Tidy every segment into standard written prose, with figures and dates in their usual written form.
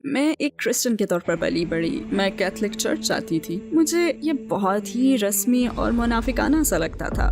میں ایک کرسچن کے طور پر پلی بڑھی. میں کیتھولک چرچ جاتی تھی. مجھے یہ بہت ہی رسمی اور منافقانہ سا لگتا تھا.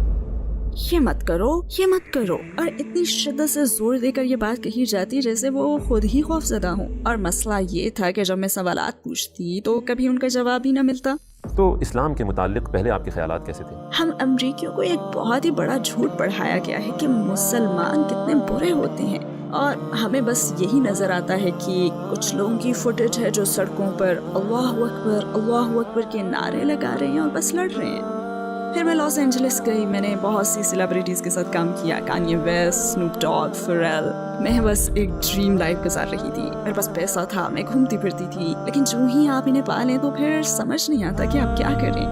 یہ مت کرو، یہ مت کرو، اور اتنی شدت سے زور دے کر یہ بات کہی جاتی جیسے وہ خود ہی خوف زدہ ہوں. اور مسئلہ یہ تھا کہ جب میں سوالات پوچھتی تو کبھی ان کا جواب ہی نہ ملتا. تو اسلام کے متعلق پہلے آپ کے خیالات کیسے تھے؟ ہم امریکیوں کو ایک بہت ہی بڑا جھوٹ پڑھایا گیا ہے کہ مسلمان کتنے برے ہوتے ہیں، اور ہمیں بس یہی نظر آتا ہے کہ کچھ لوگوں کی فوٹیج ہے جو سڑکوں پر اللہ اکبر کے نعرے لگا رہے ہیں اور بس لڑ رہے ہیں. پھر میں لاس اینجلس گئی. میں نے بہت سی سیلیبریٹیز کے ساتھ کام کیا، کانیے ویسٹ، اسنوپ ڈاگ، فیرل. میں بس ایک ڈریم لائف گزار رہی تھی. میرے پاس پیسہ تھا، میں گھومتی پھرتی تھی، لیکن جو ہی آپ انہیں پا لیں تو پھر سمجھ نہیں آتا کہ آپ کیا کریں.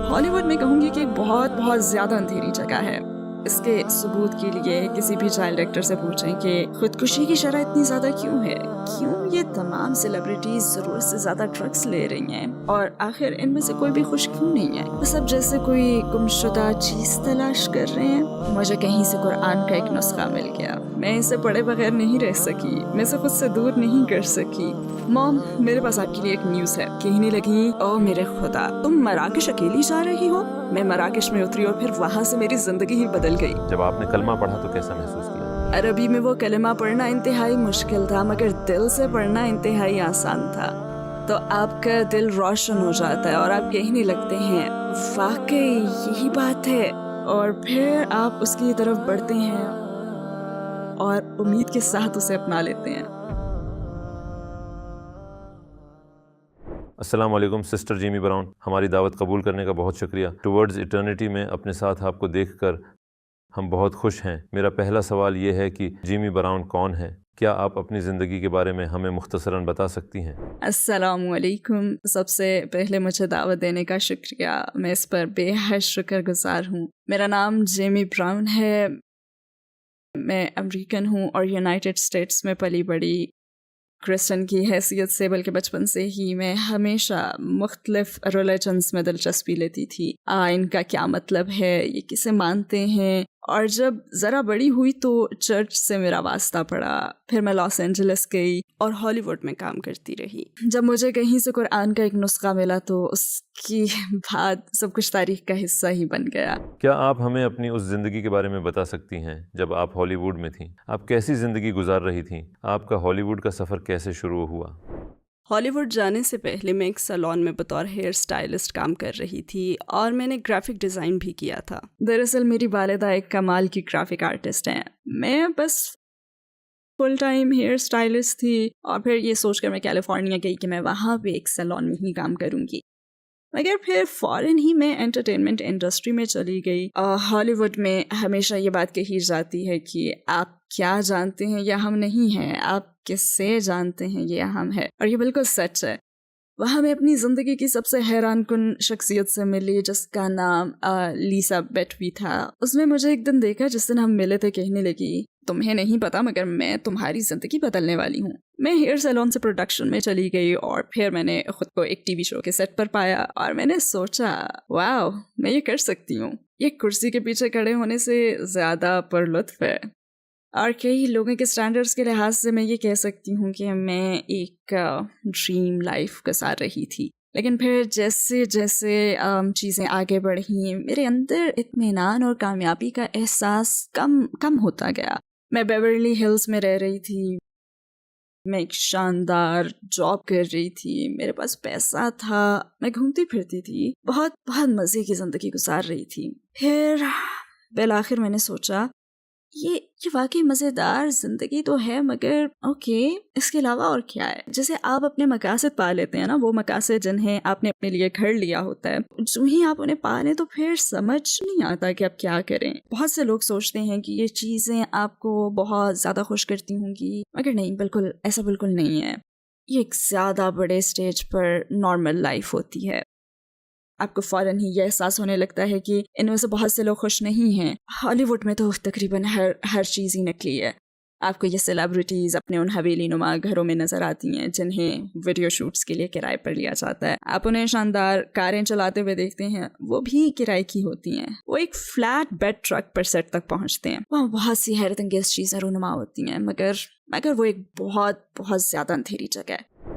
ہالی ووڈ میں کہوں گی کہ ایک بہت زیادہ اندھیری جگہ ہے. اس کے ثبوت کے لیے کسی بھی چائلڈ ایکٹر سے پوچھیں کہ خودکشی کی شرح اتنی زیادہ کیوں ہے، کیوں یہ تمام سیلیبریٹیز ضرورت سے زیادہ ڈرگس لے رہی ہیں، اور آخر ان میں سے کوئی بھی خوش کیوں نہیں ہے. بس اب جیسے کوئی گمشدہ چیز تلاش کر رہے ہیں. مجھے کہیں سے قرآن کا ایک نسخہ مل گیا. میں اسے پڑھے بغیر نہیں رہ سکی، میں اسے خود سے دور نہیں کر سکی. مام، میرے پاس آپ کے لیے ایک نیوز ہے. کہنے لگی، او میرے خدا، تم مراکش اکیلی جا رہی ہو؟ میں مراکش میں اتری اور پھر وہاں سے میری زندگی ہی بدل گئی. جب آپ نے کلمہ پڑھا تو کیسا محسوس کیا؟ عربی میں وہ کلمہ پڑھنا انتہائی مشکل تھا، مگر دل سے پڑھنا انتہائی آسان تھا. تو آپ کا دل روشن ہو جاتا ہے اور آپ کہنے لگتے ہیں واقعی یہی بات ہے، اور پھر آپ اس کی طرف بڑھتے ہیں اور امید کے ساتھ اسے اپنا لیتے ہیں. السلام علیکم سسٹر جیمی براؤن، ہماری دعوت قبول کرنے کا بہت شکریہ. ٹورڈز ایٹرنیٹی میں اپنے ساتھ آپ کو دیکھ کر ہم بہت خوش ہیں. میرا پہلا سوال یہ ہے کہ جیمی براؤن کون ہے؟ کیا آپ اپنی زندگی کے بارے میں ہمیں مختصراً بتا سکتی ہیں؟ السلام علیکم. سب سے پہلے مجھے دعوت دینے کا شکریہ، میں اس پر بے حد شکر گزار ہوں. میرا نام جیمی براؤن ہے. میں امریکن ہوں اور یونائٹڈ اسٹیٹس میں پلی بڑھی. کرسچن کی حیثیت سے بلکہ بچپن سے ہی میں ہمیشہ مختلف ریلیجنس میں دلچسپی لیتی تھی. ان کا کیا مطلب ہے، یہ کسے مانتے ہیں. اور جب ذرا بڑی ہوئی تو چرچ سے میرا واسطہ پڑا. پھر میں لاس اینجلس گئی اور ہالی ووڈ میں کام کرتی رہی. جب مجھے کہیں سے قرآن کا ایک نسخہ ملا تو اس کی بعد سب کچھ تاریخ کا حصہ ہی بن گیا. کیا آپ ہمیں اپنی اس زندگی کے بارے میں بتا سکتی ہیں جب آپ ہالی ووڈ میں تھیں؟ آپ کیسی زندگی گزار رہی تھیں؟ آپ کا ہالی ووڈ کا سفر کیسے شروع ہوا؟ ہالی ووڈ جانے سے پہلے میں ایک سیلون میں بطور ہیئر سٹائلسٹ کام کر رہی تھی اور میں نے گرافک ڈیزائن بھی کیا تھا. دراصل میری والدہ ایک کمال کی گرافک آرٹسٹ ہیں. میں بس فل ٹائم ہیئر سٹائلسٹ تھی، اور پھر یہ سوچ کر میں کیلیفورنیا گئی کہ میں وہاں پہ ایک سیلون میں ہی کام کروں گی. مگر پھر فوراً ہی میں انٹرٹینمنٹ انڈسٹری میں چلی گئی. ہالی ووڈ میں ہمیشہ یہ بات کہی جاتی ہے کہ آپ کیا جانتے ہیں یہ اہم نہیں ہے، آپ کس سے جانتے ہیں یہ اہم ہے، اور یہ بالکل سچ ہے. وہاں میں اپنی زندگی کی سب سے حیران کن شخصیت سے ملی جس کا نام لیسا بیٹوی تھا. اس نے مجھے ایک دن دیکھا جس دن ہم ملے تھے. کہنے لگی، تمہیں نہیں پتا مگر میں تمہاری زندگی بدلنے والی ہوں. میں ہیئر سیلون سے پروڈکشن میں چلی گئی اور پھر میں نے خود کو ایک ٹی وی شو کے سیٹ پر پایا اور میں نے سوچا واو، میں یہ کر سکتی ہوں. یہ کرسی کے پیچھے کھڑے ہونے سے زیادہ پرلطف ہے. اور کئی لوگوں کے سٹینڈرڈز کے لحاظ سے میں یہ کہہ سکتی ہوں کہ میں ایک ڈریم لائف گزار رہی تھی. لیکن پھر جیسے جیسے چیزیں آگے بڑھیں میرے اندر اطمینان اور کامیابی کا احساس کم ہوتا گیا. میں بیورلی ہلز میں رہ رہی تھی. میں ایک شاندار جاب کر رہی تھی، میرے پاس پیسہ تھا، میں گھومتی پھرتی تھی، بہت مزے کی زندگی گزار رہی تھی. پھر بالآخر میں نے سوچا یہ واقعی مزیدار زندگی تو ہے، مگر اوکے، اس کے علاوہ اور کیا ہے. جیسے آپ اپنے مقاصد پا لیتے ہیں نا، وہ مقاصد جنہیں آپ نے اپنے لیے گھڑ لیا ہوتا ہے، جو ہی آپ انہیں پا لیں تو پھر سمجھ نہیں آتا کہ آپ کیا کریں. بہت سے لوگ سوچتے ہیں کہ یہ چیزیں آپ کو بہت زیادہ خوش کرتی ہوں گی، مگر نہیں، ایسا بالکل نہیں ہے. یہ ایک زیادہ بڑے اسٹیج پر نارمل لائف ہوتی ہے. آپ کو فوراً ہی یہ احساس ہونے لگتا ہے کہ ان میں سے بہت سے لوگ خوش نہیں ہیں. ہالی ووڈ میں تو تقریباً ہر چیز ہی نکلی ہے. آپ کو یہ سیلیبریٹیز اپنے ان حویلی نما گھروں میں نظر آتی ہیں جنہیں ویڈیو شوٹس کے لیے کرائے پر لیا جاتا ہے. آپ انہیں شاندار کاریں چلاتے ہوئے دیکھتے ہیں، وہ بھی کرائے کی ہوتی ہیں. وہ ایک فلیٹ بیڈ ٹرک پر سیٹ تک پہنچتے ہیں. وہاں بہت سی حیرت انگیز چیزیں رونما ہوتی ہیں، مگر وہ ایک بہت زیادہ اندھیری جگہ ہے.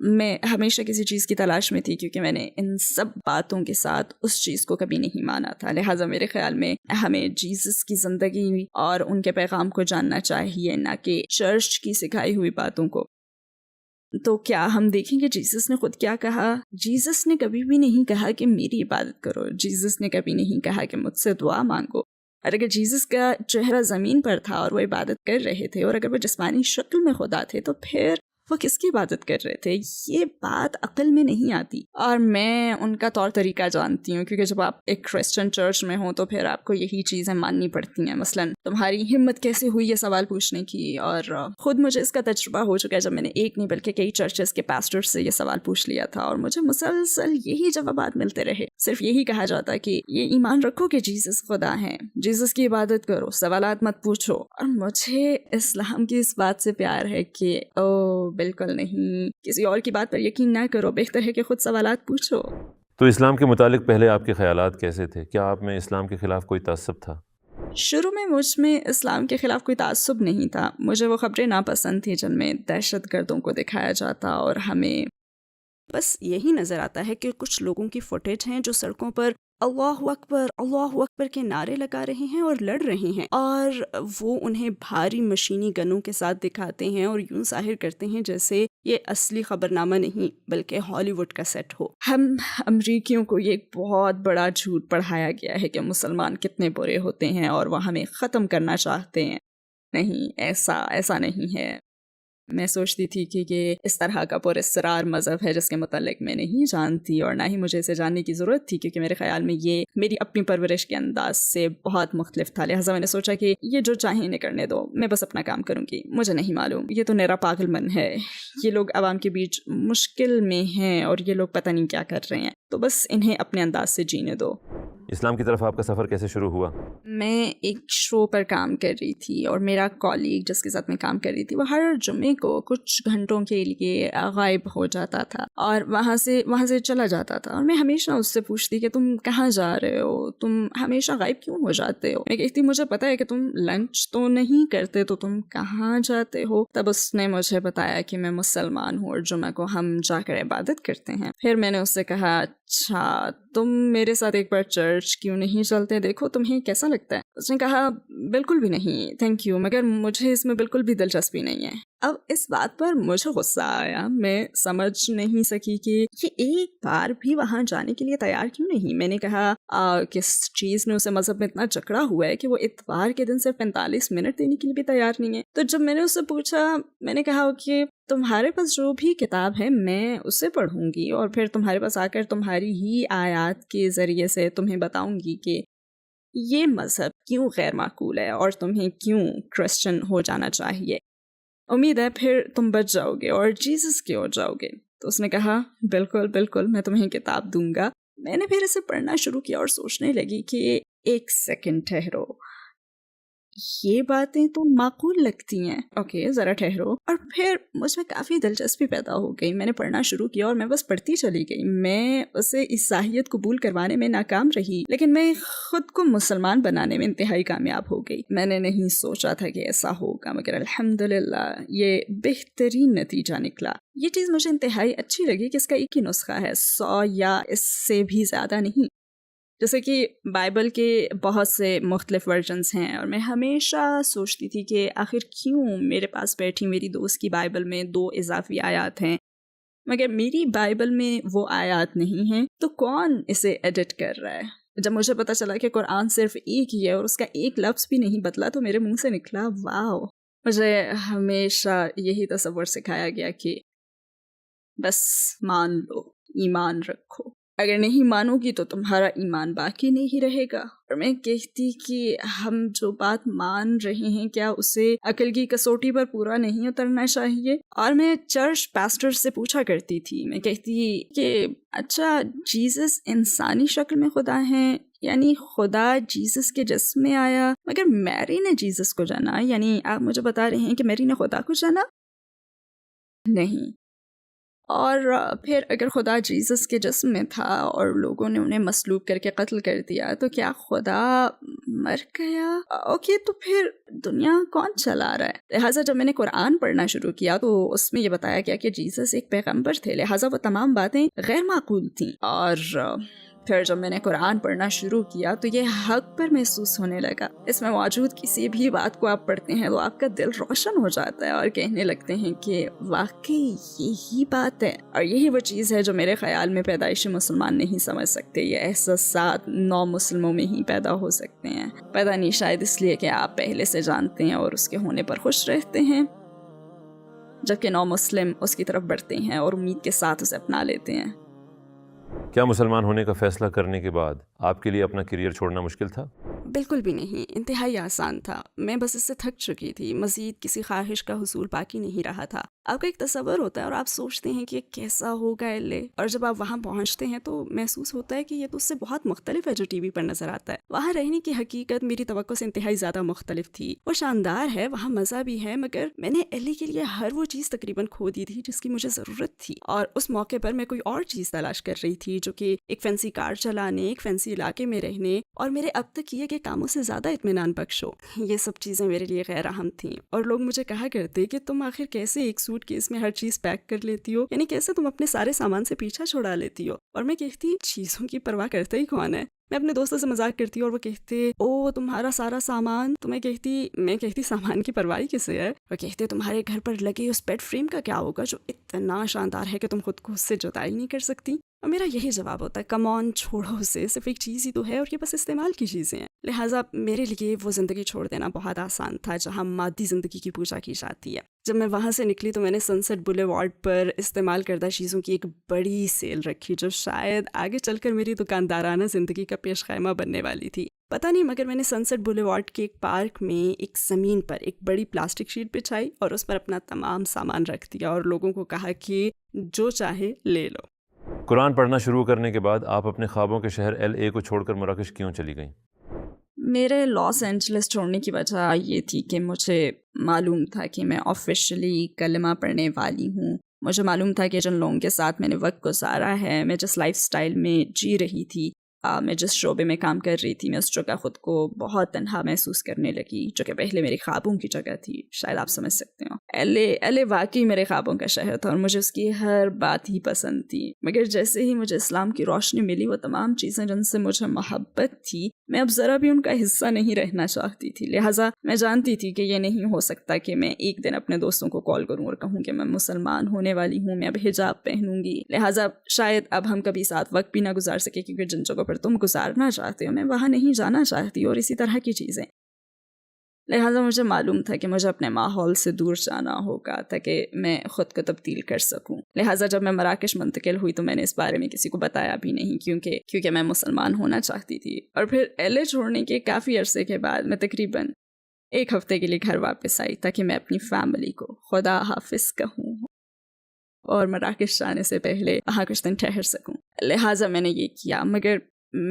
میں ہمیشہ کسی چیز کی تلاش میں تھی کیونکہ میں نے ان سب باتوں کے ساتھ اس چیز کو کبھی نہیں مانا تھا. لہٰذا میرے خیال میں ہمیں جیسس کی زندگی اور ان کے پیغام کو جاننا چاہیے، نہ کہ چرچ کی سکھائی ہوئی باتوں کو. تو کیا ہم دیکھیں کہ جیسس نے خود کیا کہا؟ جیسس نے کبھی بھی نہیں کہا کہ میری عبادت کرو. جیسس نے کبھی نہیں کہا کہ مجھ سے دعا مانگو. اور اگر جیسس کا چہرہ زمین پر تھا اور وہ عبادت کر رہے تھے، اور اگر وہ جسمانی شکل میں خدا تھے، تو پھر وہ کس کی عبادت کر رہے تھے؟ یہ بات عقل میں نہیں آتی. اور میں ان کا طور طریقہ جانتی ہوں، کیونکہ جب آپ ایک کرسچن چرچ میں ہوں تو پھر آپ کو یہی چیزیں ماننی پڑتی ہیں. مثلاً تمہاری ہمت کیسے ہوئی یہ سوال پوچھنے کی؟ اور خود مجھے اس کا تجربہ ہو چکا ہے جب میں نے ایک نہیں بلکہ کئی چرچز کے پاسٹر سے یہ سوال پوچھ لیا تھا، اور مجھے مسلسل یہی جوابات ملتے رہے. صرف یہی کہا جاتا کہ یہ ایمان رکھو کہ جیسس خدا ہیں، جیسس کی عبادت کرو، سوالات مت پوچھو. اور مجھے اسلام کی اس بات سے پیار ہے کہ بالکل نہیں، کسی اور کی بات پر یقین نہ کرو، بہتر ہے کہ خود سوالات پوچھو. تو اسلام کے متعلق پہلے آپ کے خیالات کیسے تھے؟ کیا آپ میں اسلام کے خلاف کوئی تعصب تھا؟ شروع میں مجھ میں اسلام کے خلاف کوئی تعصب نہیں تھا. مجھے وہ خبریں ناپسند تھیں جن میں دہشت گردوں کو دکھایا جاتا، اور ہمیں بس یہی نظر آتا ہے کہ کچھ لوگوں کی فوٹیج ہیں جو سڑکوں پر اللہ اکبر کے نعرے لگا رہے ہیں اور لڑ رہے ہیں، اور وہ انہیں بھاری مشینی گنوں کے ساتھ دکھاتے ہیں اور یوں ظاہر کرتے ہیں جیسے یہ اصلی خبرنامہ نہیں بلکہ ہالی ووڈ کا سیٹ ہو. ہم امریکیوں کو یہ ایک بہت بڑا جھوٹ پڑھایا گیا ہے کہ مسلمان کتنے برے ہوتے ہیں اور وہ ہمیں ختم کرنا چاہتے ہیں. نہیں، ایسا نہیں ہے. میں سوچتی تھی کہ یہ اس طرح کا پراسرار مذہب ہے جس کے متعلق میں نہیں جانتی، اور نہ ہی مجھے اسے جاننے کی ضرورت تھی، کیونکہ میرے خیال میں یہ میری اپنی پرورش کے انداز سے بہت مختلف تھا. لہٰذا میں نے سوچا کہ یہ جو چاہیں انہیں کرنے دو، میں بس اپنا کام کروں گی. مجھے نہیں معلوم، یہ تو میرا پاگل من ہے. یہ لوگ عوام کے بیچ مشکل میں ہیں اور یہ لوگ پتہ نہیں کیا کر رہے ہیں، تو بس انہیں اپنے انداز سے جینے دو. اسلام کی طرف آپ کا سفر کیسے شروع ہوا؟ میں ایک شو پر کام کر رہی تھی، اور میرا کالیگ جس کے ساتھ میں کام کر رہی تھی وہ ہر جمعے کو کچھ گھنٹوں کے لیے غائب ہو جاتا تھا اور وہاں سے چلا جاتا تھا. اور میں ہمیشہ اس سے پوچھتی کہ تم کہاں جا رہے ہو، تم ہمیشہ غائب کیوں ہو جاتے ہو؟ میں کہتی مجھے پتا ہے کہ تم لنچ تو نہیں کرتے، تو تم کہاں جاتے ہو؟ تب اس نے مجھے بتایا کہ میں مسلمان ہوں اور جمعہ کو ہم جا کر عبادت کرتے ہیں. پھر میں نے اس سے کہا اچھا تم میرے ساتھ ایک بار چرچ کیوں نہیں چلتے، دیکھو تمہیں کیسا لگتا ہے. اس نے کہا بالکل بھی نہیں تھینک یو، مگر مجھے اس میں بالکل بھی دلچسپی نہیں ہے. اب اس بات پر مجھے غصہ آیا. میں سمجھ نہیں سکی کہ یہ ایک بار بھی وہاں جانے کے لیے تیار کیوں نہیں. میں نے کہا کس چیز نے اسے مذہب میں اتنا جکڑا ہوا ہے کہ وہ اتوار کے دن صرف 45 منٹ دینے کے لیے بھی تیار نہیں ہے. تو جب میں نے اس سے پوچھا، میں نے کہا کہ تمہارے پاس جو بھی کتاب ہے میں اسے پڑھوں گی اور پھر تمہارے پاس آ کر تمہاری ہی آیات کے ذریعے سے تمہیں بتاؤں گی کہ یہ مذہب کیوں غیر معقول ہے اور تمہیں کیوں کرسچن ہو جانا چاہیے. امید ہے پھر تم بچ جاؤ گے اور جیسس کے ہو جاؤ گے. تو اس نے کہا بالکل میں تمہیں کتاب دوں گا. میں نے پھر اسے پڑھنا شروع کیا اور سوچنے لگی کہ ایک سیکنڈ ٹھہرو، یہ باتیں تو معقول لگتی ہیں، اوکے ذرا ٹھہرو. اور پھر مجھ میں کافی دلچسپی پیدا ہو گئی. میں نے پڑھنا شروع کیا اور میں بس پڑھتی چلی گئی. میں اسے اس صلاحیت قبول کروانے میں ناکام رہی، لیکن میں خود کو مسلمان بنانے میں انتہائی کامیاب ہو گئی. میں نے نہیں سوچا تھا کہ ایسا ہوگا، مگر الحمدللہ یہ بہترین نتیجہ نکلا. یہ چیز مجھے انتہائی اچھی لگی کہ اس کا ایک ہی نسخہ ہے، 100 یا اس سے بھی زیادہ نہیں. جیسے کہ بائبل کے بہت سے مختلف ورژنز ہیں، اور میں ہمیشہ سوچتی تھی کہ آخر کیوں میرے پاس بیٹھی میری دوست کی بائبل میں 2 اضافی آیات ہیں مگر میری بائبل میں وہ آیات نہیں ہیں، تو کون اسے ایڈٹ کر رہا ہے؟ جب مجھے پتا چلا کہ قرآن صرف ایک ہی ہے اور اس کا ایک لفظ بھی نہیں بدلا تو میرے منہ سے نکلا واو. مجھے ہمیشہ یہی تصور سکھایا گیا کہ بس مان لو، ایمان رکھو، اگر نہیں مانو گی تو تمہارا ایمان باقی نہیں رہے گا. اور میں کہتی کہ ہم جو بات مان رہے ہیں کیا اسے عقل کی کسوٹی پر پورا نہیں اترنا چاہیے؟ اور میں چرچ پاسٹر سے پوچھا کرتی تھی، میں کہتی کہ اچھا جیسس انسانی شکل میں خدا ہیں، یعنی خدا جیسس کے جسم میں آیا، مگر میری نے جیسس کو جانا، یعنی آپ مجھے بتا رہے ہیں کہ میری نے خدا کو جانا؟ نہیں. اور پھر اگر خدا جیسس کے جسم میں تھا اور لوگوں نے انہیں مصلوب کر کے قتل کر دیا تو کیا خدا مر گیا؟ اوکے، تو پھر دنیا کون چلا رہا ہے؟ لہٰذا جب میں نے قرآن پڑھنا شروع کیا تو اس میں یہ بتایا گیا کہ جیسس ایک پیغمبر تھے، لہٰذا وہ تمام باتیں غیر معقول تھیں. اور پھر جب میں نے قرآن پڑھنا شروع کیا تو یہ حق پر محسوس ہونے لگا. اس میں موجود کسی بھی بات کو آپ پڑھتے ہیں تو آپ کا دل روشن ہو جاتا ہے اور کہنے لگتے ہیں کہ واقعی یہی بات ہے. اور یہی وہ چیز ہے جو میرے خیال میں پیدائشی مسلمان نہیں سمجھ سکتے. یہ احساسات نو مسلموں میں ہی پیدا ہو سکتے ہیں. پتہ نہیں، شاید اس لیے کہ آپ پہلے سے جانتے ہیں اور اس کے ہونے پر خوش رہتے ہیں، جبکہ نو مسلم اس کی طرف بڑھتے ہیں اور امید کے ساتھ اسے اپنا لیتے ہیں. کیا مسلمان ہونے کا فیصلہ کرنے کے بعد آپ کے لیے اپنا کیریئر چھوڑنا مشکل تھا؟ بالکل بھی نہیں، انتہائی آسان تھا. میں بس اس سے تھک چکی تھی. مزید کسی خواہش کا حصول باقی نہیں رہا تھا. آپ کا ایک تصور ہوتا ہے اور آپ سوچتے ہیں کہ یہ کیسا ہوگا ایلے، اور جب آپ وہاں پہنچتے ہیں تو محسوس ہوتا ہے کہ یہ تو اس سے بہت مختلف ہے جو ٹی وی پر نظر آتا ہے. وہاں رہنے کی حقیقت میری توقع سے انتہائی زیادہ مختلف تھی. وہ شاندار ہے، وہاں مزہ بھی ہے، مگر میں نے ایلے کے لیے ہر وہ چیز تقریباً کھو دی تھی جس کی مجھے ضرورت تھی. اور اس موقع پر میں کوئی اور چیز تلاش کر رہی تھی جو کہ ایک فینسی کار چلانے، ایک فینسی علاقے میں رہنے اور میرے اب تک کیے گئے کاموں سے زیادہ اطمینان بخش ہو. یہ سب چیزیں میرے لیے غیر اہم تھیں. اور لوگ مجھے کہا کرتے کہ تم آخر کیسے ایک سوٹ کیس میں ہر چیز پیک کر لیتی ہو، یعنی کیسے تم اپنے سارے سامان سے پیچھا چھڑا لیتی ہو. اور میں کہتی چیزوں کی پرواہ کرتا ہی کون ہے. میں اپنے دوستوں سے مذاق کرتی اور وہ کہتے او تمہارا سارا سامان. تو میں کہتی سامان کی پرواہ کسے ہے؟ وہ کہتے تمہارے گھر پر لگے اس بیڈ فریم کا کیا ہوگا جو اتنا شاندار ہے کہ تم خود کو اس سے جدا ہی نہیں کر سکتی. اور میرا یہی جواب ہوتا ہے کم آن، چھوڑو اسے، صرف ایک چیز ہی تو ہے اور یہ بس استعمال کی چیزیں ہیں. لہٰذا میرے لیے وہ زندگی چھوڑ دینا بہت آسان تھا جہاں مادی زندگی کی پوجا کی جاتی ہے. جب میں وہاں سے نکلی تو میں نے سنسٹ بولیوارڈ پر استعمال کردہ چیزوں کی ایک بڑی سیل رکھی جو شاید آگے چل کر میری دکاندارانہ زندگی کا پیش خیمہ بننے والی تھی. پتہ نہیں، مگر میں نے سنسٹ بولیوارڈ کے ایک پارک میں ایک زمین پر ایک بڑی پلاسٹک شیٹ بچھائی اور اس پر اپنا تمام سامان رکھ دیا اور لوگوں کو کہا کہ جو چاہے لے لو. قرآن پڑھنا شروع کرنے کے بعد آپ اپنے خوابوں کے شہر ایل اے کو چھوڑ کر مراکش کیوں چلی گئیں؟ میرے لاس اینجلس چھوڑنے کی وجہ یہ تھی کہ مجھے معلوم تھا کہ میں آفیشلی کلمہ پڑھنے والی ہوں. مجھے معلوم تھا کہ جن لوگوں کے ساتھ میں نے وقت گزارا ہے، میں جس لائف سٹائل میں جی رہی تھی، میں جس شعبے میں کام کر رہی تھی، میں اس جگہ خود کو بہت تنہا محسوس کرنے لگی، جو کہ پہلے میرے خوابوں کی جگہ تھی. شاید آپ سمجھ سکتے ہو. ایل اے واقعی میرے خوابوں کا شہر تھا اور مجھے اس کی ہر بات ہی پسند تھی. مگر جیسے ہی مجھے اسلام کی روشنی ملی، وہ تمام چیزیں جن سے مجھے محبت تھی، میں اب ذرا بھی ان کا حصہ نہیں رہنا چاہتی تھی. لہٰذا میں جانتی تھی کہ یہ نہیں ہو سکتا کہ میں ایک دن اپنے دوستوں کو کال کروں اور کہوں کہ میں مسلمان ہونے والی ہوں، میں اب حجاب پہنوں گی. لہٰذا شاید اب ہم کبھی ساتھ وقت بھی نہ گزار سکے، کیونکہ جن جگہوں پر تم گزارنا چاہتے ہو میں وہاں نہیں جانا چاہتی، اور اسی طرح کی چیزیں. لہٰذا مجھے معلوم تھا کہ مجھے اپنے ماحول سے دور جانا ہوگا تاکہ میں خود کو تبدیل کر سکوں. لہٰذا جب میں مراکش منتقل ہوئی تو میں نے اس بارے میں کسی کو بتایا بھی نہیں، کیونکہ میں مسلمان ہونا چاہتی تھی. اور پھر ایل اے چھوڑنے کے کافی عرصے کے بعد میں تقریباً 1 ہفتے کے لیے گھر واپس آئی تاکہ میں اپنی فیملی کو خدا حافظ کہوں اور مراکش جانے سے پہلے وہاں کچھ دن ٹھہر سکوں. لہٰذا میں نے یہ کیا، مگر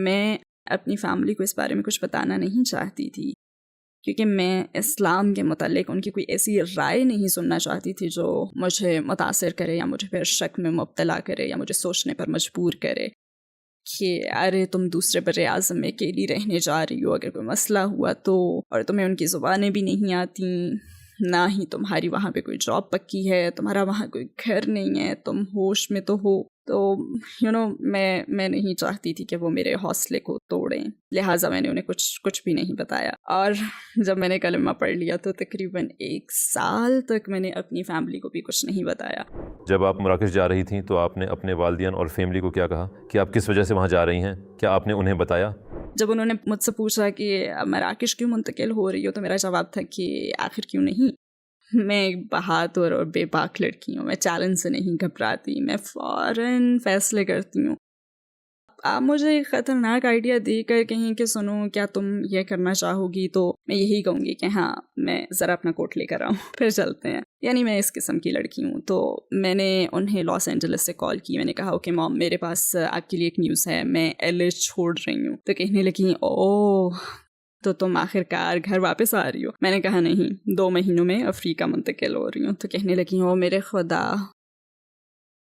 میں اپنی فیملی کو اس بارے میں کچھ بتانا نہیں چاہتی تھی، کیونکہ میں اسلام کے متعلق ان کی کوئی ایسی رائے نہیں سننا چاہتی تھی جو مجھے متاثر کرے یا مجھے پھر شک میں مبتلا کرے یا مجھے سوچنے پر مجبور کرے کہ ارے تم دوسرے بر اعظم میں اکیلی رہنے جا رہی ہو، اگر کوئی مسئلہ ہوا تو، اور تمہیں ان کی زبانیں بھی نہیں آتی، نہ ہی تمہاری وہاں پہ کوئی جاب پکی ہے، تمہارا وہاں کوئی گھر نہیں ہے، تم ہوش میں تو ہو. تو میں نہیں چاہتی تھی کہ وہ میرے حوصلے کو توڑیں. لہٰذا میں نے انہیں کچھ بھی نہیں بتایا. اور جب میں نے کلمہ پڑھ لیا تو تقریباً 1 سال تک میں نے اپنی فیملی کو بھی کچھ نہیں بتایا. جب آپ مراکش جا رہی تھیں تو آپ نے اپنے والدین اور فیملی کو کیا کہا کہ آپ کس وجہ سے وہاں جا رہی ہیں؟ کیا آپ نے انہیں بتایا؟ جب انہوں نے مجھ سے پوچھا کہ مراکش کیوں منتقل ہو رہی ہو تو میرا جواب تھا کہ آخر کیوں نہیں. میں ایک بہادر اور بے باک لڑکی ہوں، میں چیلنج سے نہیں گھبراتی، میں فوراً فیصلے کرتی ہوں. آپ مجھے ایک خطرناک آئیڈیا دے کر کہیں کہ سنو کیا تم یہ کرنا چاہو گی، تو میں یہی کہوں گی کہ ہاں میں ذرا اپنا کوٹ لے کر آؤں پھر چلتے ہیں. یعنی میں اس قسم کی لڑکی ہوں. تو میں نے انہیں لاس اینجلس سے کال کی. میں نے کہا اوکے مام، میرے پاس آپ کے لیے ایک نیوز ہے، میں ایل اے چھوڑ رہی ہوں. تو کہنے لگی اوہ تو تم آخر کار گھر واپس آ رہی ہو؟ میں نے کہا نہیں، 2 مہینوں میں افریقہ منتقل ہو رہی ہوں. تو کہنے لگی میرے خدا،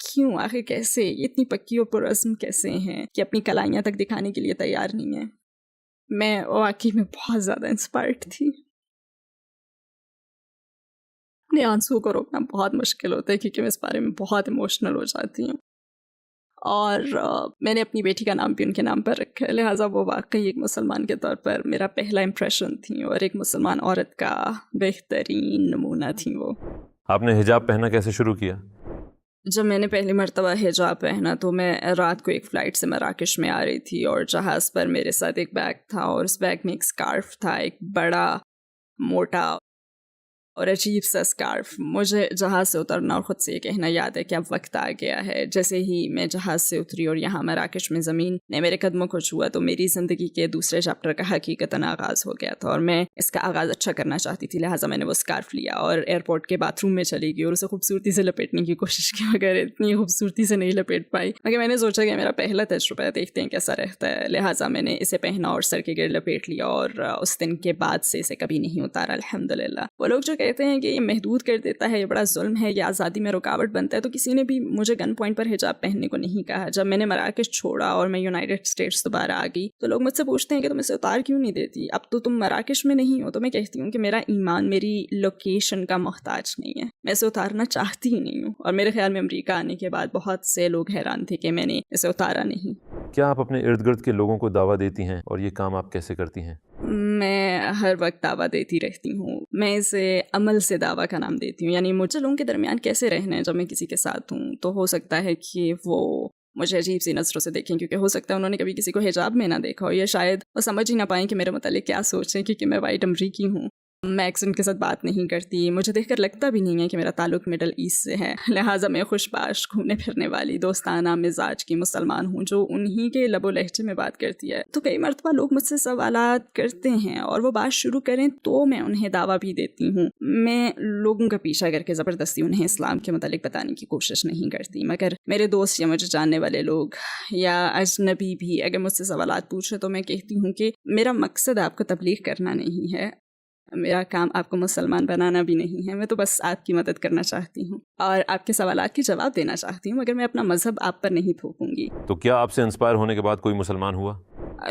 کیوں آخر کیسے یہ اتنی پکی اور پرعزم کیسے ہیں کہ اپنی کلائیاں تک دکھانے کے لیے تیار نہیں ہیں. میں واقعی میں بہت زیادہ انسپائرڈ تھی. اپنے آنسوؤں کو روکنا بہت مشکل ہوتا ہے کیونکہ میں اس بارے میں بہت ایموشنل ہو جاتی ہوں. اور میں نے اپنی بیٹی کا نام بھی ان کے نام پر رکھا ہے، لہٰذا وہ واقعی ایک مسلمان کے طور پر میرا پہلا امپریشن تھی اور ایک مسلمان عورت کا بہترین نمونہ تھیں وہ. آپ نے حجاب پہننا کیسے شروع کیا؟ جب میں نے پہلی مرتبہ حجاب پہنا تو میں رات کو ایک فلائٹ سے مراکش میں آ رہی تھی اور جہاز پر میرے ساتھ ایک بیگ تھا اور اس بیگ میں ایک اسکارف تھا، ایک بڑا موٹا اور عجیب سا اسکارف. مجھے جہاز سے اترنا اور خود سے یہ کہنا یاد ہے کہ اب وقت آ گیا ہے. جیسے ہی میں جہاز سے اتری اور یہاں مراکش میں زمین نے میرے قدموں کو چھوا تو میری زندگی کے دوسرے چیپٹر کا حقیقتاً آغاز ہو گیا تھا اور میں اس کا آغاز اچھا کرنا چاہتی تھی. لہٰذا میں نے وہ اسکارف لیا اور ایئرپورٹ کے باتھ روم میں چلی گئی اور اسے خوبصورتی سے لپیٹنے کی کوشش کی، مگر اتنی خوبصورتی سے نہیں لپیٹ پائی. مگر میں نے سوچا کہ میرا پہلا تجربہ ہے، دیکھتے ہیں کیسا رہتا ہے. لہٰذا میں نے اسے پہنا اور سر کے گرد لپیٹ لیا اور اس دن کے بعد سے اسے کبھی نہیں اتارا الحمدللہ. وہ لوگ جو کہتے ہیں کہ یہ محدود کر دیتا ہے، یہ بڑا ظلم ہے، یہ آزادی میں رکاوٹ بنتا ہے، تو کسی نے بھی مجھے گن پوائنٹ پر حجاب پہننے کو نہیں کہا. جب میں نے مراکش چھوڑا اور میں یونائیٹڈ اسٹیٹس دوبارہ آ گئی تو لوگ مجھ سے پوچھتے ہیں کہ تم اسے اتار کیوں نہیں دیتی، اب تو تم مراکش میں نہیں ہو. تو میں کہتی ہوں کہ میرا ایمان میری لوکیشن کا محتاج نہیں ہے، میں اسے اتارنا چاہتی ہی نہیں ہوں. اور میرے خیال میں امریکہ آنے کے بعد بہت سے لوگ حیران تھے کہ میں نے اسے اتارا نہیں. کیا آپ اپنے ارد گرد کے لوگوں کو دعویٰ دیتی ہیں اور یہ کام آپ کیسے کرتی ہیں؟ میں ہر وقت دعویٰ دیتی رہتی ہوں. میں اسے عمل سے دعویٰ کا نام دیتی ہوں. یعنی مجھے لوگوں کے درمیان کیسے رہنا ہے جب میں کسی کے ساتھ ہوں. تو ہو سکتا ہے کہ وہ مجھے عجیب سی نظروں سے دیکھیں کیونکہ ہو سکتا ہے انہوں نے کبھی کسی کو حجاب میں نہ دیکھا ہو، یا شاید وہ سمجھ ہی نہ پائیں کہ میرے متعلق کیا سوچیں کیونکہ میں وائٹ امریکی ہوں. میں ایکسنٹ کے ساتھ بات نہیں کرتی، مجھے دیکھ کر لگتا بھی نہیں ہے کہ میرا تعلق مڈل ایسٹ سے ہے. لہٰذا میں خوش باش گھومنے پھرنے والی دوستانہ مزاج کی مسلمان ہوں جو انہی کے لب و لہجے میں بات کرتی ہے. تو کئی مرتبہ لوگ مجھ سے سوالات کرتے ہیں اور وہ بات شروع کریں تو میں انہیں دعویٰ بھی دیتی ہوں. میں لوگوں کا پیچھا کر کے زبردستی انہیں اسلام کے متعلق بتانے کی کوشش نہیں کرتی. مگر میرے دوست یا مجھے جاننے والے لوگ یا اجنبی بھی اگر مجھ سے سوالات پوچھیں تو میں کہتی ہوں کہ میرا مقصد آپ کو تبلیغ کرنا نہیں ہے، میرا کام آپ کو مسلمان بنانا بھی نہیں ہے. میں تو بس آپ کی مدد کرنا چاہتی ہوں اور آپ کے سوالات کے جواب دینا چاہتی ہوں، مگر میں اپنا مذہب آپ پر نہیں تھوپوں گی. تو کیا آپ سے انسپائر ہونے کے بعد کوئی مسلمان ہوا؟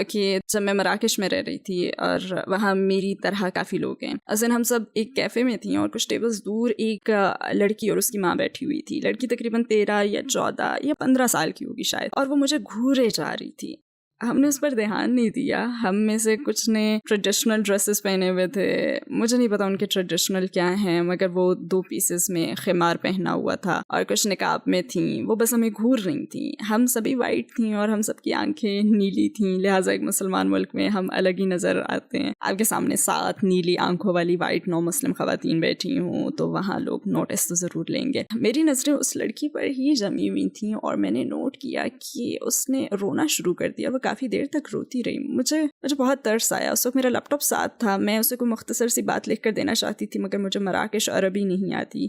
کہ جب میں مراکش میں رہ رہی تھی اور وہاں میری طرح کافی لوگ ہیں، اصل ہم سب ایک کیفے میں تھیں اور کچھ ٹیبلز دور ایک لڑکی اور اس کی ماں بیٹھی ہوئی تھی. لڑکی تقریباً 13 یا 14 یا 15 سال کی ہوگی شاید، اور وہ مجھے گھورے جا رہی تھی. ہم نے اس پر دھیان نہیں دیا. ہم میں سے کچھ نے ٹریڈیشنل ڈریسز پہنے ہوئے تھے، مجھے نہیں پتا ان کے ٹریڈیشنل کیا ہیں، مگر وہ 2 پیسز میں خمار پہنا ہوا تھا اور کچھ نقاب میں تھیں. وہ بس ہمیں گھور رہی تھیں. ہم سبھی وائٹ تھیں اور ہم سب کی آنکھیں نیلی تھیں، لہٰذا ایک مسلمان ملک میں ہم الگ ہی نظر آتے ہیں. آپ کے سامنے 7 نیلی آنکھوں والی وائٹ نو مسلم خواتین بیٹھی ہوں تو وہاں لوگ نوٹس تو ضرور لیں گے. میری نظریں اس لڑکی پر ہی جمی ہوئی تھیں اور میں نے نوٹ کیا کہ اس نے رونا شروع کر دیا. وہ کافی دیر تک روتی رہی. مجھے بہت ترس آیا. اس وقت میرا لیپ ٹاپ ساتھ تھا. میں اسے کوئی مختصر سی بات لکھ کر دینا چاہتی تھی مگر مجھے مراکش عربی نہیں آتی.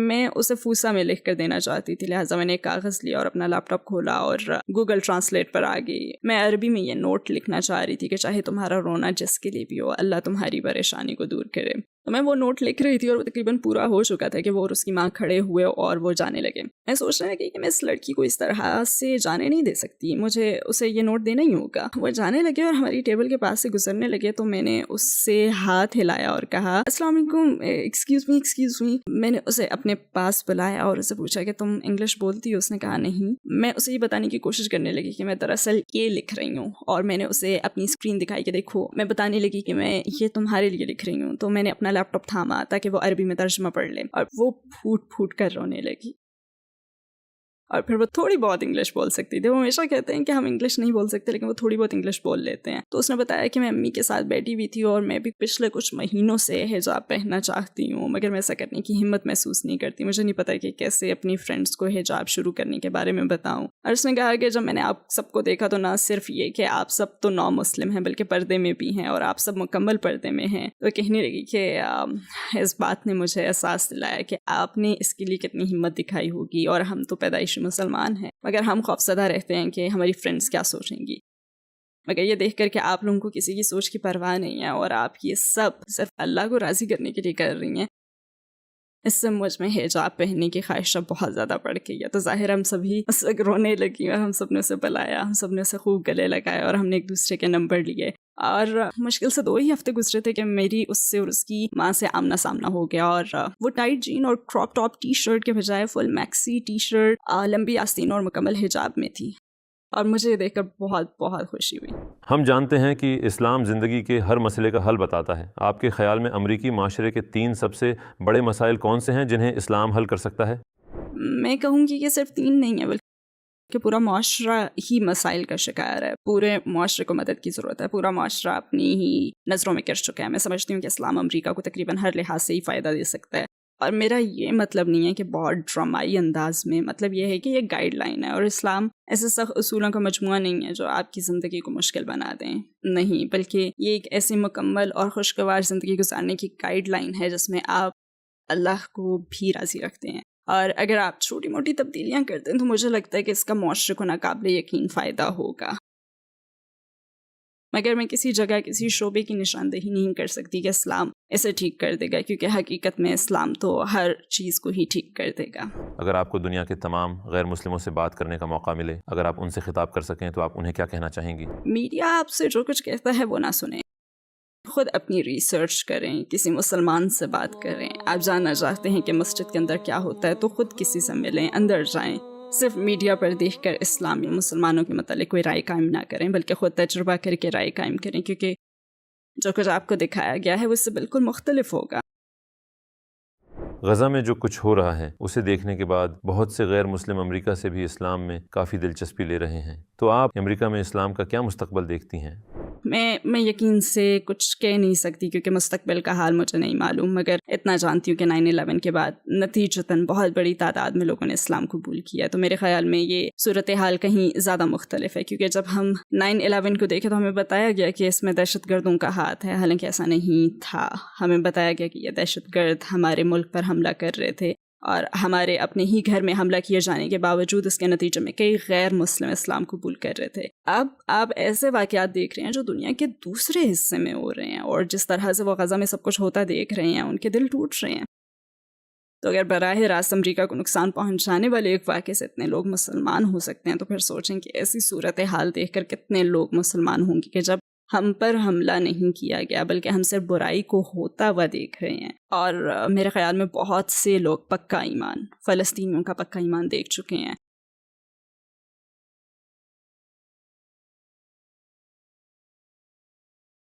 میں اسے فوسا میں لکھ کر دینا چاہتی تھی. لہٰذا میں نے ایک کاغذ لیا اور اپنا لیپ ٹاپ کھولا اور گوگل ٹرانسلیٹ پر آ گئی. میں عربی میں یہ نوٹ لکھنا چاہ رہی تھی کہ چاہے تمہارا رونا جس کے لیے بھی ہو، اللہ تمہاری پریشانی کو دور کرے. تو میں وہ نوٹ لکھ رہی تھی اور وہ تقریباً پورا ہو چکا تھا کہ وہ اور اس کی ماں کھڑے ہوئے اور وہ جانے لگے. میں سوچنے لگی کہ میں اس لڑکی کو اس طرح سے جانے نہیں دے سکتی، مجھے اسے یہ نوٹ دینا ہی ہوگا. وہ جانے لگے اور ہماری ٹیبل کے پاس سے گزرنے لگے تو میں نے اس سے ہاتھ ہلایا اور کہا السلام علیکم، ایکسکیوز می. میں نے اسے اپنے پاس بلایا اور اسے پوچھا کہ تم انگلش بولتی ہو؟ اس نے کہا نہیں. میں اسے یہ بتانے کی کوشش کرنے لگی کہ میں دراصل یہ لکھ رہی ہوں اور میں نے اسے اپنی اسکرین دکھائی کہ دیکھو. میں بتانے لگی کہ میں یہ تمہارے لیے لکھ رہی ہوں. تو میں نے اپنا لیپ ٹاپ تھاما تاکہ وہ عربی میں ترجمہ پڑھ لے اور وہ پھوٹ پھوٹ کر رونے لگی. اور پھر وہ تھوڑی بہت انگلش بول سکتی تھی. وہ ہمیشہ کہتے ہیں کہ ہم انگلش نہیں بول سکتے لیکن وہ تھوڑی بہت انگلش بول لیتے ہیں. تو اس نے بتایا کہ میں امی کے ساتھ بیٹھی ہوئی تھی اور میں بھی پچھلے کچھ مہینوں سے حجاب پہننا چاہتی ہوں مگر میں ایسا کرنے کی ہمت محسوس نہیں کرتی. مجھے نہیں پتا کہ کیسے اپنی فرینڈس کو حجاب شروع کرنے کے بارے میں بتاؤں. اور اس نے کہا کہ جب میں نے آپ سب کو دیکھا تو نہ صرف یہ کہ آپ سب تو نو مسلم ہیں بلکہ پردے میں بھی ہیں اور آپ سب مکمل پردے میں ہیں. تو کہنے لگی کہ اس بات نے مجھے احساس دلایا کہ آپ نے اس کے لیے کتنی ہمت دکھائی ہوگی اور ہم تو پیدائشی مسلمان ہیں مگر ہم خوفزدہ رہتے ہیں کہ ہماری فرینڈس کیا سوچیں گی. مگر یہ دیکھ کر کہ آپ لوگوں کو کسی کی سوچ کی پرواہ نہیں ہے اور آپ یہ سب صرف اللہ کو راضی کرنے کے لیے کر رہی ہیں، اس سے مجھ میں حجاب پہننے کی خواہشہ بہت زیادہ بڑھ گئی ہے. تو ظاہر ہم سبھی اس وقت رونے لگی اور ہم سب نے اسے بلایا, ہم سب نے اسے خوب گلے لگایا اور ہم نے ایک دوسرے کے نمبر لیے. اور مشکل سے 2 ہی ہفتے گزرے تھے کہ میری اس سے اور اس کی ماں سے آمنا سامنا ہو گیا. اور وہ ٹائٹ جین اور کراپ ٹاپ ٹی شرٹ کے بجائے فل میکسی ٹی شرٹ لمبی آستین اور مکمل حجاب میں تھی, اور مجھے یہ دیکھ کر بہت بہت خوشی ہوئی. ہم جانتے ہیں کہ اسلام زندگی کے ہر مسئلے کا حل بتاتا ہے. آپ کے خیال میں امریکی معاشرے کے 3 سب سے بڑے مسائل کون سے ہیں جنہیں اسلام حل کر سکتا ہے؟ میں کہوں گی کہ صرف 3 نہیں ہے بلکہ پورا معاشرہ ہی مسائل کا شکار ہے. پورے معاشرے کو مدد کی ضرورت ہے. پورا معاشرہ اپنی ہی نظروں میں گر چکا ہے. میں سمجھتی ہوں کہ اسلام امریکہ کو تقریباً ہر لحاظ سے ہی فائدہ دے سکتا ہے. اور میرا یہ مطلب نہیں ہے کہ بہت ڈرامائی انداز میں, مطلب یہ ہے کہ یہ گائیڈ لائن ہے, اور اسلام ایسے سخت اصولوں کا مجموعہ نہیں ہے جو آپ کی زندگی کو مشکل بنا دیں. نہیں, بلکہ یہ ایک ایسی مکمل اور خوشگوار زندگی گزارنے کی گائیڈ لائن ہے جس میں آپ اللہ کو بھی راضی رکھتے ہیں. اور اگر آپ چھوٹی موٹی تبدیلیاں کرتے ہیں تو مجھے لگتا ہے کہ اس کا معاشرے کو ناقابل یقین فائدہ ہوگا. مگر میں کسی جگہ کسی شعبے کی نشاندہی نہیں کر سکتی کہ اسلام اسے ٹھیک کر دے گا, کیونکہ حقیقت میں اسلام تو ہر چیز کو ہی ٹھیک کر دے گا. اگر آپ کو دنیا کے تمام غیر مسلموں سے بات کرنے کا موقع ملے, اگر آپ ان سے خطاب کر سکیں تو آپ انہیں کیا کہنا چاہیں گی؟ میڈیا آپ سے جو کچھ کہتا ہے وہ نہ سنیں, خود اپنی ریسرچ کریں, کسی مسلمان سے بات کریں. آپ جاننا چاہتے ہیں کہ مسجد کے اندر کیا ہوتا ہے تو خود کسی سے ملیں, اندر جائیں. صرف میڈیا پر دیکھ کر اسلام یا مسلمانوں کے متعلق کوئی رائے قائم نہ کریں, بلکہ خود تجربہ کر کے رائے قائم کریں, کیونکہ جو کچھ آپ کو دکھایا گیا ہے وہ اس سے بالکل مختلف ہوگا. غزہ میں جو کچھ ہو رہا ہے اسے دیکھنے کے بعد بہت سے غیر مسلم امریکہ سے بھی اسلام میں کافی دلچسپی لے رہے ہیں. تو آپ امریکہ میں اسلام کا کیا مستقبل دیکھتی ہیں؟ میں یقین سے کچھ کہہ نہیں سکتی کیونکہ مستقبل کا حال مجھے نہیں معلوم, مگر اتنا جانتی ہوں کہ 9/11 کے بعد نتیجتاً بہت بڑی تعداد میں لوگوں نے اسلام قبول کیا. تو میرے خیال میں یہ صورتحال کہیں زیادہ مختلف ہے, کیونکہ جب ہم 9/11 کو دیکھے تو ہمیں بتایا گیا کہ اس میں دہشت گردوں کا ہاتھ ہے, حالانکہ ایسا نہیں تھا. ہمیں بتایا گیا کہ یہ دہشت گرد ہمارے ملک پر حملہ کر رہے تھے, اور ہمارے اپنے ہی گھر میں حملہ کیے جانے کے باوجود اس کے نتیجے میں کئی غیر مسلم اسلام قبول کر رہے تھے. اب آپ ایسے واقعات دیکھ رہے ہیں جو دنیا کے دوسرے حصے میں ہو رہے ہیں, اور جس طرح سے وہ غزہ میں سب کچھ ہوتا دیکھ رہے ہیں ان کے دل ٹوٹ رہے ہیں. تو اگر براہ راست امریکہ کو نقصان پہنچانے والے ایک واقعے سے اتنے لوگ مسلمان ہو سکتے ہیں, تو پھر سوچیں کہ ایسی صورتحال دیکھ کر کتنے لوگ مسلمان ہوں گے کہ جب ہم پر حملہ نہیں کیا گیا بلکہ ہم صرف برائی کو ہوتا ہوا دیکھ رہے ہیں. اور میرے خیال میں بہت سے لوگ پکا ایمان, فلسطینیوں کا پکا ایمان دیکھ چکے ہیں.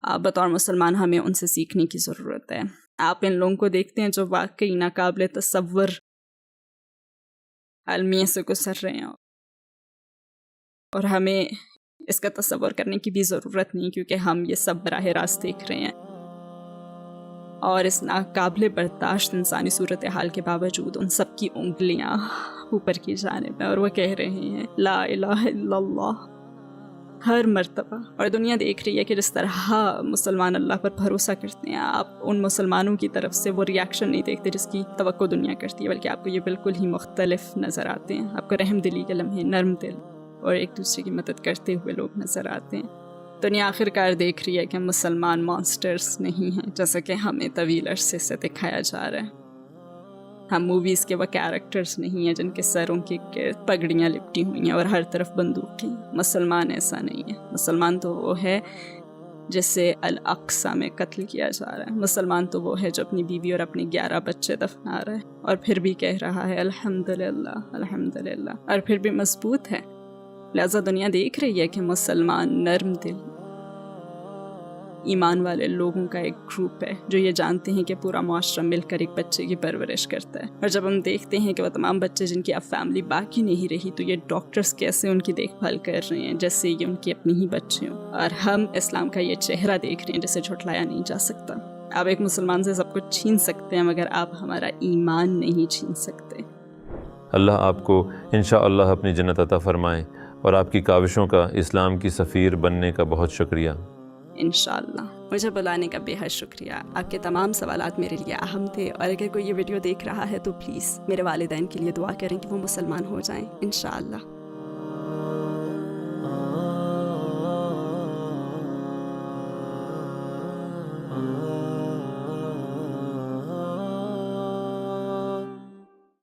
آپ بطور مسلمان ہمیں ان سے سیکھنے کی ضرورت ہے. آپ ان لوگوں کو دیکھتے ہیں جو واقعی ناقابل تصور المیہ سے گزر رہے ہیں, اور ہمیں اس کا تصور کرنے کی بھی ضرورت نہیں کیونکہ ہم یہ سب براہ راست دیکھ رہے ہیں. اور اس ناقابل برداشت انسانی صورتحال کے باوجود ان سب کی انگلیاں اوپر کی جانب ہیں اور وہ کہہ رہے ہیں لا الہ الا اللہ ہر مرتبہ. اور دنیا دیکھ رہی ہے کہ جس طرح مسلمان اللہ پر بھروسہ کرتے ہیں, آپ ان مسلمانوں کی طرف سے وہ ریاکشن نہیں دیکھتے جس کی توقع دنیا کرتی ہے, بلکہ آپ کو یہ بالکل ہی مختلف نظر آتے ہیں. آپ کو رحم دلی کے لمحے, نرم دل اور ایک دوسرے کی مدد کرتے ہوئے لوگ نظر آتے ہیں. دنیا آخر کار دیکھ رہی ہے کہ مسلمان مانسٹرز نہیں ہیں جیسا کہ ہمیں طویل عرصے سے دکھایا جا رہا ہے. ہم موویز کے وہ کیریکٹرز نہیں ہیں جن کے سروں کے گرد پگڑیاں لپٹی ہوئی ہیں اور ہر طرف بندوقیں. مسلمان ایسا نہیں ہے. مسلمان تو وہ ہے جسے الاقصی میں قتل کیا جا رہا ہے. مسلمان تو وہ ہے جو اپنی بیوی اور اپنے 11 بچے دفنا رہا ہے اور پھر بھی کہہ رہا ہے الحمدللہ الحمدللہ, اور پھر بھی مضبوط ہے. لہذا دنیا دیکھ رہی ہے کہ مسلمان نرم دل ایمان والے لوگوں کا ایک گروپ ہے جو یہ جانتے ہیں کہ پورا معاشرہ مل کر ایک بچے کی پرورش کرتا ہے. اور جب ہم دیکھتے ہیں کہ وہ تمام بچے جن کی اب فیملی باقی نہیں رہی, تو یہ ڈاکٹرز کیسے ان کی دیکھ بھال کر رہے ہیں جیسے یہ ان کی اپنی ہی بچے ہوں. اور ہم اسلام کا یہ چہرہ دیکھ رہے ہیں جسے جھٹلایا نہیں جا سکتا. آپ ایک مسلمان سے سب کچھ چھین سکتے ہیں مگر آپ ہمارا ایمان نہیں چھین سکتے. اللہ آپ کو انشاءاللہ اپنی جنت عطا فرمائے, اور آپ کی کاوشوں کا اسلام کی سفیر بننے کا بہت شکریہ. انشاءاللہ. مجھے بلانے کا بے حد شکریہ. آپ کے تمام سوالات میرے لیے اہم تھے, اور اگر کوئی یہ ویڈیو دیکھ رہا ہے تو پلیز میرے والدین کے لیے دعا کریں کہ وہ مسلمان ہو جائیں انشاءاللہ.